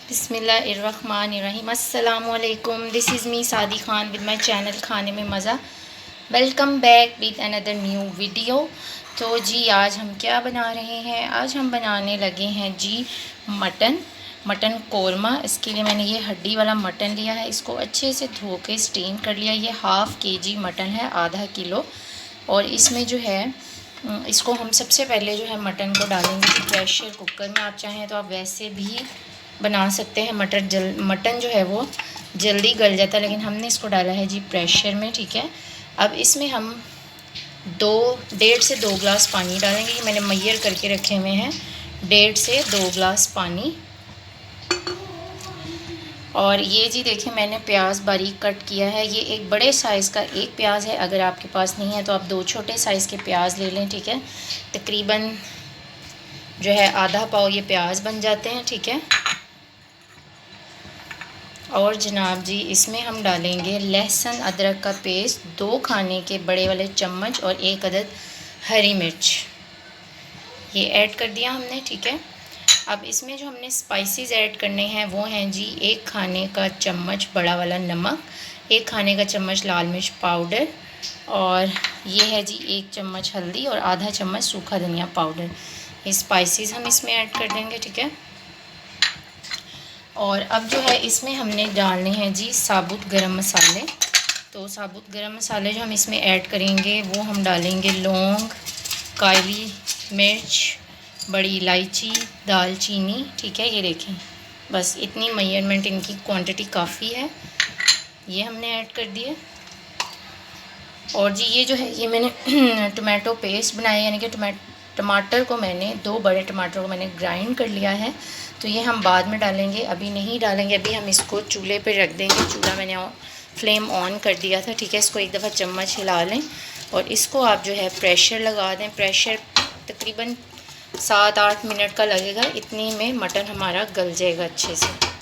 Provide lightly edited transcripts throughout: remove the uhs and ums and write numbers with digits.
बिस्मिल्लाहिर्रहमानिर्रहीम। अस्सलामुअलैकुम। This is me सादी ख़ान विद माई चैनल खाने में मज़ा। Welcome back with another new video. तो जी आज हम क्या बना रहे हैं? आज हम बनाने लगे हैं जी मटन कोरमा। इसके लिए मैंने ये हड्डी वाला मटन लिया है। इसको अच्छे से धो के स्टीम कर लिया। ये हाफ़ kg मटन है, आधा किलो। और इसमें जो है इसको हम सबसे पहले जो है मटन को डालेंगे प्रेशर कुकर में। आप चाहें तो आप वैसे भी बना सकते हैं। मटन जो है वो जल्दी गल जाता है, लेकिन हमने इसको डाला है जी प्रेशर में। ठीक है, अब इसमें हम 1.5 से 2 गिलास पानी डालेंगे। ये मैंने मैयर करके रखे हुए हैं, 1.5 से 2 गिलास पानी। और ये जी देखिए मैंने प्याज बारीक कट किया है। ये एक बड़े साइज़ का एक प्याज है, अगर आपके पास नहीं है तो आप 2 छोटे साइज़ के प्याज ले लें। ठीक है, तकरीबन जो है आधा पाव ये प्याज बन जाते हैं। ठीक है, और जनाब जी इसमें हम डालेंगे लहसुन अदरक का पेस्ट 2 खाने के बड़े वाले चम्मच और 1 अदद हरी मिर्च, ये ऐड कर दिया हमने। ठीक है, अब इसमें जो हमने स्पाइसेस ऐड करने हैं वो हैं जी 1 खाने का चम्मच बड़ा वाला नमक, 1 खाने का चम्मच लाल मिर्च पाउडर, और ये है जी 1 चम्मच हल्दी और आधा चम्मच सूखा धनिया पाउडर। ये स्पाइसेस हम इसमें ऐड कर देंगे। ठीक है, और अब जो है इसमें हमने डालने हैं जी साबुत गरम मसाले। तो साबुत गरम मसाले जो हम इसमें ऐड करेंगे वो हम डालेंगे लौंग, काली मिर्च, बड़ी इलायची, दालचीनी। ठीक है, ये देखें बस इतनी मेजरमेंट, इनकी क्वांटिटी काफ़ी है, ये हमने ऐड कर दिए। और जी ये जो है ये मैंने टमाटो पेस्ट बनाया, यानी कि टमाटर को मैंने 2 बड़े टमाटर को मैंने ग्राइंड कर लिया है। तो ये हम बाद में डालेंगे, अभी नहीं डालेंगे। अभी हम इसको चूल्हे पे रख देंगे। चूल्हा मैंने फ्लेम ऑन कर दिया था। ठीक है, इसको एक दफ़ा चम्मच हिला लें और इसको आप जो है प्रेशर लगा दें। प्रेशर तकरीबन 7-8 मिनट का लगेगा, इतनी में मटन हमारा गल जाएगा अच्छे से।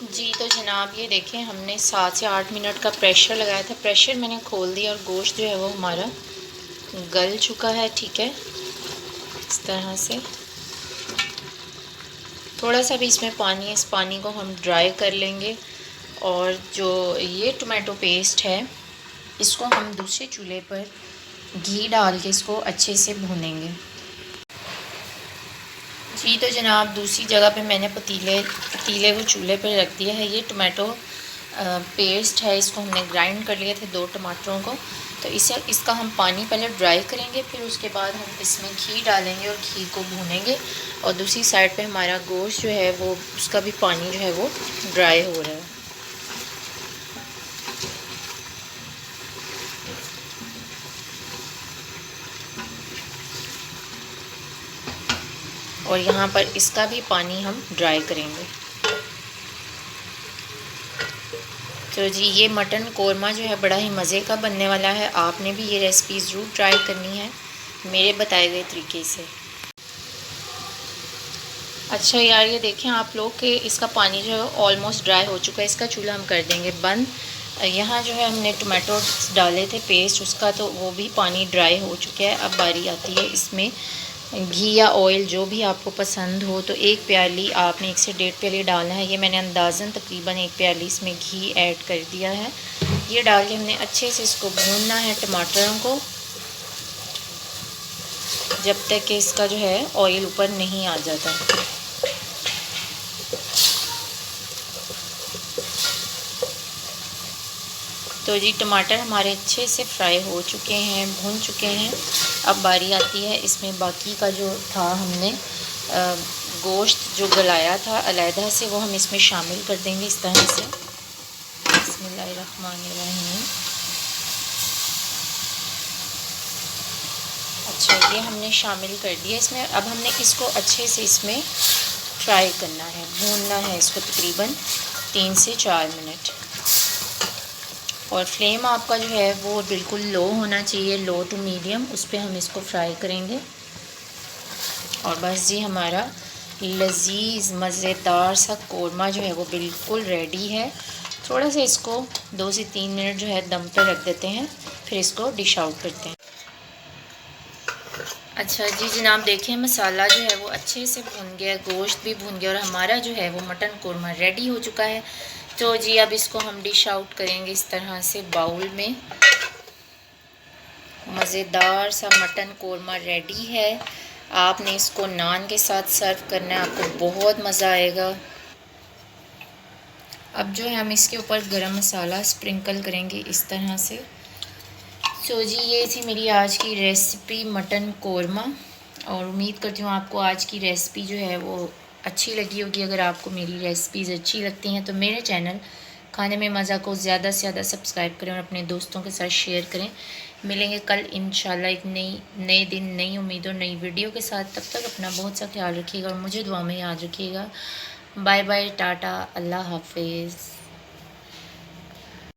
जी तो जनाब ये देखें हमने 7 से 8 मिनट का प्रेशर लगाया था। प्रेशर मैंने खोल दिया और गोश्त जो है वो हमारा गल चुका है। ठीक है, इस तरह से थोड़ा सा भी इसमें पानी है, इस पानी को हम ड्राई कर लेंगे। और जो ये टमाटो पेस्ट है इसको हम दूसरे चूल्हे पर घी डाल के इसको अच्छे से भूनेंगे। जी तो जनाब दूसरी जगह पे मैंने पतीले को चूल्हे पर रख दिया है। ये टमाटो पेस्ट है, इसको हमने ग्राइंड कर लिए थे 2 टमाटरों को। तो इसका हम पानी पहले ड्राई करेंगे, फिर उसके बाद हम इसमें घी डालेंगे और घी को भूनेंगे। और दूसरी साइड पे हमारा गोश्त जो है वो उसका भी पानी जो है वो ड्राई हो रहा है। और यहाँ पर इसका भी पानी हम ड्राई करेंगे। तो जी ये मटन कोरमा जो है बड़ा ही मज़े का बनने वाला है। आपने भी ये रेसिपी ज़रूर ट्राई करनी है मेरे बताए गए तरीके से। अच्छा यार ये देखें आप लोग कि इसका पानी जो है ऑलमोस्ट ड्राई हो चुका है। इसका चूल्हा हम कर देंगे बंद। यहाँ जो है हमने टमाटो डाले थे पेस्ट उसका, तो वो भी पानी ड्राई हो चुका है। अब बारी आती है इसमें घी या ऑयल जो भी आपको पसंद हो। तो 1 प्याली आपने 1 से 1.5 प्याली डालना है। ये मैंने अंदाज़न तकरीबन 1 प्याली इसमें घी ऐड कर दिया है। ये डाल के हमने अच्छे से इसको भूनना है टमाटरों को, जब तक कि इसका जो है ऑयल ऊपर नहीं आ जाता। तो जी टमाटर हमारे अच्छे से फ्राई हो चुके हैं, भून चुके हैं। अब बारी आती है इसमें बाकी का जो था हमने गोश्त जो गलाया था अलहदा से, वो हम इसमें शामिल कर देंगे इस तरह से। बिस्मिल्लाहिर्रहमानिर्रहीम। अच्छा ये हमने शामिल कर दिया इसमें। अब हमने इसको अच्छे से इसमें फ्राई करना है, भूनना है इसको तकरीबन 3 से 4 मिनट। और फ्लेम आपका जो है वो बिल्कुल लो होना चाहिए, लो टू मीडियम, उस पर हम इसको फ्राई करेंगे। और बस जी हमारा लजीज मज़ेदार सा कोरमा जो है वो बिल्कुल रेडी है। थोड़ा सा इसको 2 से 3 मिनट जो है दम पे रख देते हैं, फिर इसको डिश आउट करते हैं। अच्छा जी जनाब, देखिए मसाला जो है वो अच्छे से भून गया, गोश्त भी भून गया और हमारा जो है वो मटन कोरमा रेडी हो चुका है। तो जी अब इसको हम डिश आउट करेंगे इस तरह से बाउल में। मज़ेदार सा मटन कोरमा रेडी है। आपने इसको नान के साथ सर्व करना है, आपको बहुत मज़ा आएगा। अब जो है हम इसके ऊपर गरम मसाला स्प्रिंकल करेंगे इस तरह से। तो जी ये थी मेरी आज की रेसिपी मटन कोरमा, और उम्मीद करती हूँ आपको आज की रेसिपी जो है वो अच्छी लगी होगी। अगर आपको मेरी रेसिपीज़ अच्छी लगती हैं तो मेरे चैनल खाने में मज़ा को ज़्यादा से ज़्यादा सब्सक्राइब करें और अपने दोस्तों के साथ शेयर करें। मिलेंगे कल इंशाल्लाह एक नए दिन, नई उम्मीद और नई वीडियो के साथ। तब तक अपना बहुत सा ख्याल रखिएगा और मुझे दुआ में याद रखिएगा। बाय बाय, टाटा, अल्लाह हाफिज़।